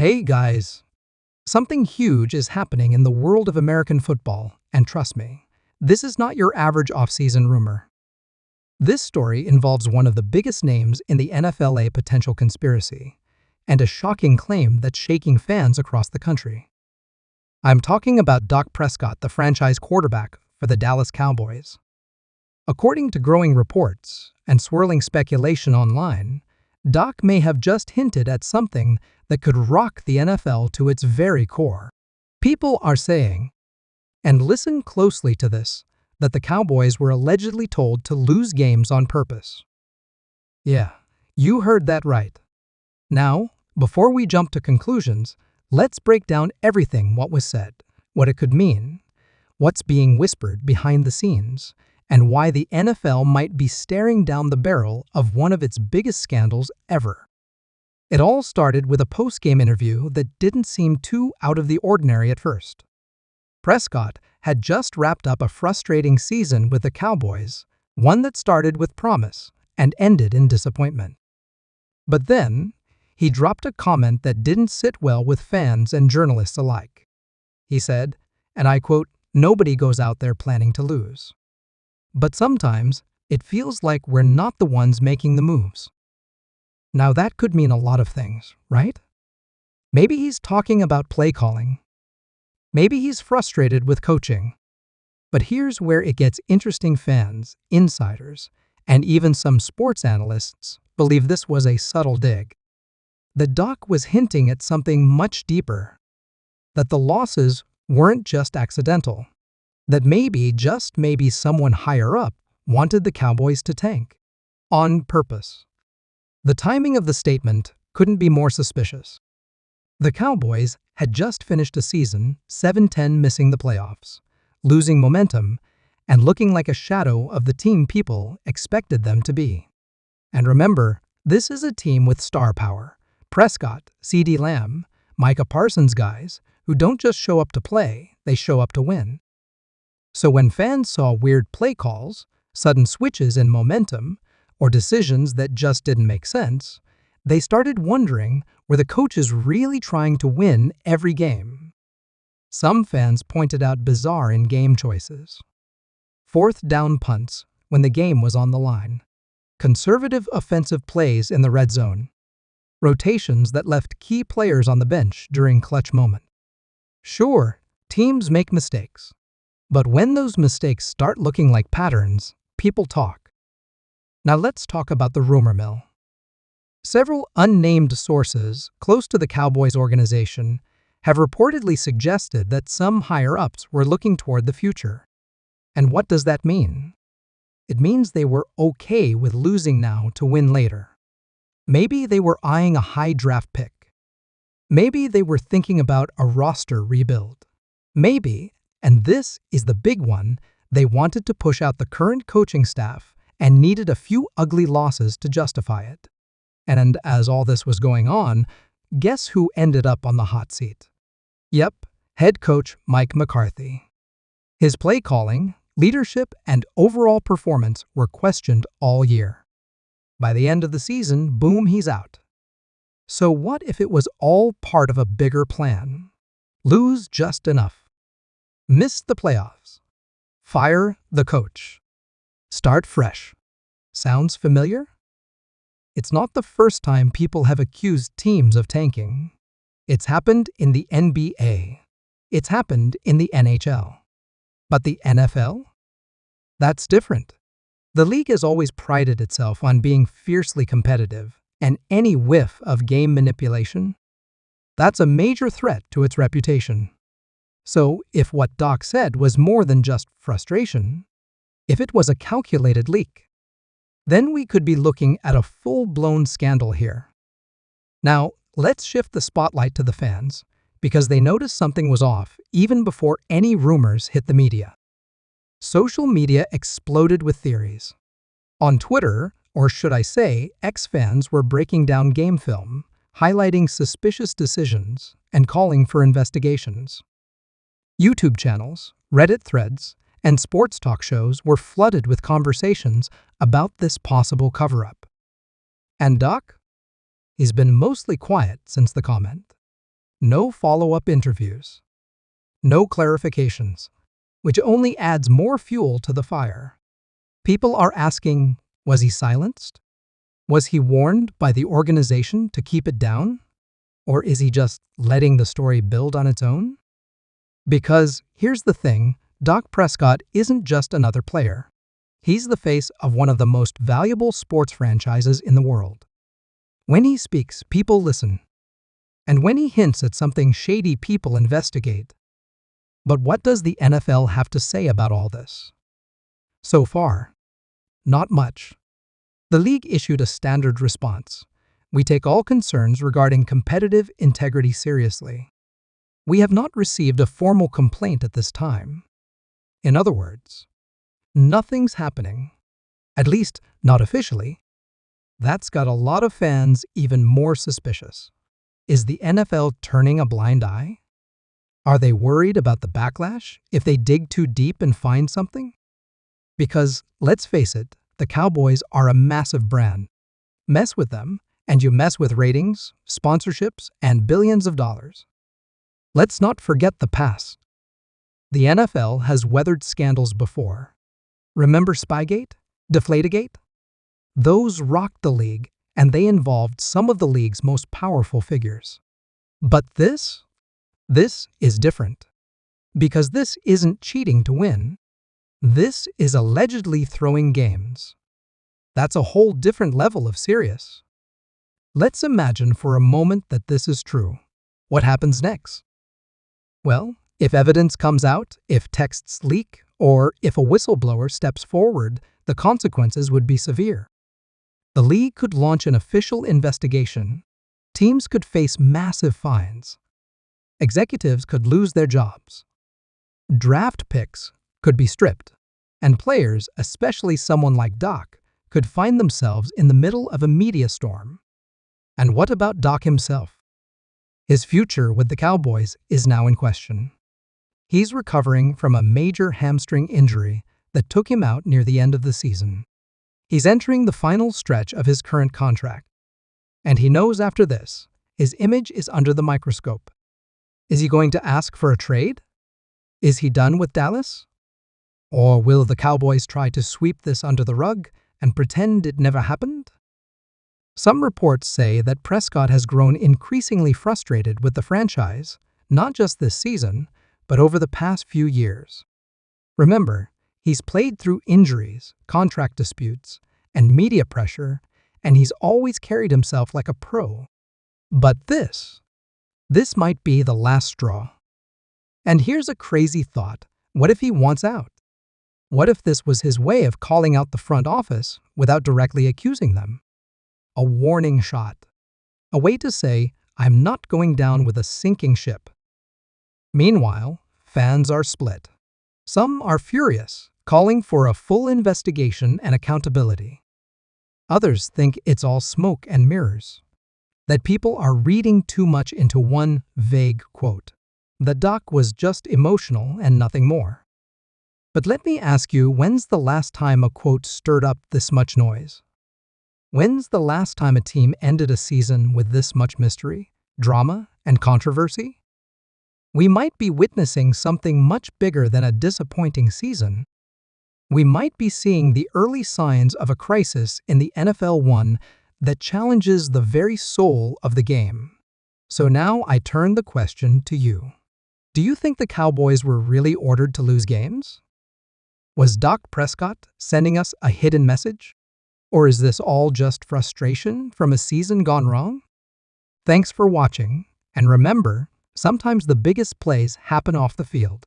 Hey guys, something huge is happening in the world of American football, and trust me, this is not your average off-season rumor. This story involves one of the biggest names in the NFLA potential conspiracy, and a shocking claim that's shaking fans across the country. I'm talking about Dak Prescott, the franchise quarterback for the Dallas Cowboys. According to growing reports and swirling speculation online, Dak may have just hinted at something that could rock the NFL to its very core. People are saying, and listen closely to this, that the Cowboys were allegedly told to lose games on purpose. Yeah, you heard that right. Now, before we jump to conclusions, let's break down what was said, what it could mean, what's being whispered behind the scenes, and why the NFL might be staring down the barrel of one of its biggest scandals ever. It all started with a post-game interview that didn't seem too out of the ordinary at first. Prescott had just wrapped up a frustrating season with the Cowboys, one that started with promise and ended in disappointment. But then, he dropped a comment that didn't sit well with fans and journalists alike. He said, and I quote, "Nobody goes out there planning to lose. But sometimes, it feels like we're not the ones making the moves." Now that could mean a lot of things, right? Maybe he's talking about play calling. Maybe he's frustrated with coaching. But here's where it gets interesting. Fans, insiders, and even some sports analysts believe this was a subtle dig. The doc was hinting at something much deeper. That the losses weren't just accidental. That just maybe someone higher up wanted the Cowboys to tank. On purpose. The timing of the statement couldn't be more suspicious. The Cowboys had just finished a season 7-10, missing the playoffs, losing momentum, and looking like a shadow of the team people expected them to be. And remember, this is a team with star power. Prescott, CeeDee Lamb, Micah Parsons guys who don't just show up to play, they show up to win. So when fans saw weird play calls, sudden switches in momentum, or decisions that just didn't make sense, they started wondering, were the coaches really trying to win every game? Some fans pointed out bizarre in-game choices. 4th down punts when the game was on the line. Conservative offensive plays in the red zone. Rotations that left key players on the bench during clutch moments. Sure, teams make mistakes. But when those mistakes start looking like patterns, people talk. Now let's talk about the rumor mill. Several unnamed sources close to the Cowboys organization have reportedly suggested that some higher-ups were looking toward the future. And what does that mean? It means they were okay with losing now to win later. Maybe they were eyeing a high draft pick. Maybe they were thinking about a roster rebuild. Maybe, and this is the big one, they wanted to push out the current coaching staff and needed a few ugly losses to justify it. And as all this was going on, guess who ended up on the hot seat? Yep, head coach Mike McCarthy. His play calling, leadership, and overall performance were questioned all year. By the end of the season, boom, he's out. So what if it was all part of a bigger plan? Lose just enough. Miss the playoffs. Fire the coach. Start fresh. Sounds familiar? It's not the first time people have accused teams of tanking. It's happened in the NBA. It's happened in the NHL. But the NFL? That's different. The league has always prided itself on being fiercely competitive, and any whiff of game manipulation? That's a major threat to its reputation. So, if what Doc said was more than just frustration, if it was a calculated leak, then we could be looking at a full-blown scandal here. Now, let's shift the spotlight to the fans, because they noticed something was off even before any rumors hit the media. Social media exploded with theories. On Twitter, or should I say, X, fans were breaking down game film, highlighting suspicious decisions, and calling for investigations. YouTube channels, Reddit threads, and sports talk shows were flooded with conversations about this possible cover-up. And Doc? He's been mostly quiet since the comment. No follow-up interviews. No clarifications, which only adds more fuel to the fire. People are asking, was he silenced? Was he warned by the organization to keep it down? Or is he just letting the story build on its own? Because here's the thing, Dak Prescott isn't just another player. He's the face of one of the most valuable sports franchises in the world. When he speaks, people listen. And when he hints at something shady, people investigate. But what does the NFL have to say about all this? So far, not much. The league issued a standard response. We take all concerns regarding competitive integrity seriously. We have not received a formal complaint at this time. In other words, nothing's happening. At least, not officially. That's got a lot of fans even more suspicious. Is the NFL turning a blind eye? Are they worried about the backlash if they dig too deep and find something? Because, let's face it, the Cowboys are a massive brand. Mess with them, and you mess with ratings, sponsorships, and billions of dollars. Let's not forget the past. The NFL has weathered scandals before. Remember Spygate? Deflategate? Those rocked the league, and they involved some of the league's most powerful figures. But this is different. Because this isn't cheating to win. This is allegedly throwing games. That's a whole different level of serious. Let's imagine for a moment that this is true. What happens next? Well, if evidence comes out, if texts leak, or if a whistleblower steps forward, the consequences would be severe. The league could launch an official investigation. Teams could face massive fines. Executives could lose their jobs. Draft picks could be stripped. And players, especially someone like Dak, could find themselves in the middle of a media storm. And what about Dak himself? His future with the Cowboys is now in question. He's recovering from a major hamstring injury that took him out near the end of the season. He's entering the final stretch of his current contract. And he knows after this, his image is under the microscope. Is he going to ask for a trade? Is he done with Dallas? Or will the Cowboys try to sweep this under the rug and pretend it never happened? Some reports say that Prescott has grown increasingly frustrated with the franchise, not just this season, but over the past few years. Remember, he's played through injuries, contract disputes, and media pressure, and he's always carried himself like a pro. But this might be the last straw. And here's a crazy thought. What if he wants out? What if this was his way of calling out the front office without directly accusing them? A warning shot. A way to say, I'm not going down with a sinking ship. Meanwhile, fans are split. Some are furious, calling for a full investigation and accountability. Others think it's all smoke and mirrors. That people are reading too much into one vague quote. The Dak was just emotional and nothing more. But let me ask you, when's the last time a quote stirred up this much noise? When's the last time a team ended a season with this much mystery, drama, and controversy? We might be witnessing something much bigger than a disappointing season. We might be seeing the early signs of a crisis in the NFL one that challenges the very soul of the game. So now I turn the question to you. Do you think the Cowboys were really ordered to lose games? Was Dak Prescott sending us a hidden message? Or is this all just frustration from a season gone wrong? Thanks for watching, and remember, sometimes the biggest plays happen off the field.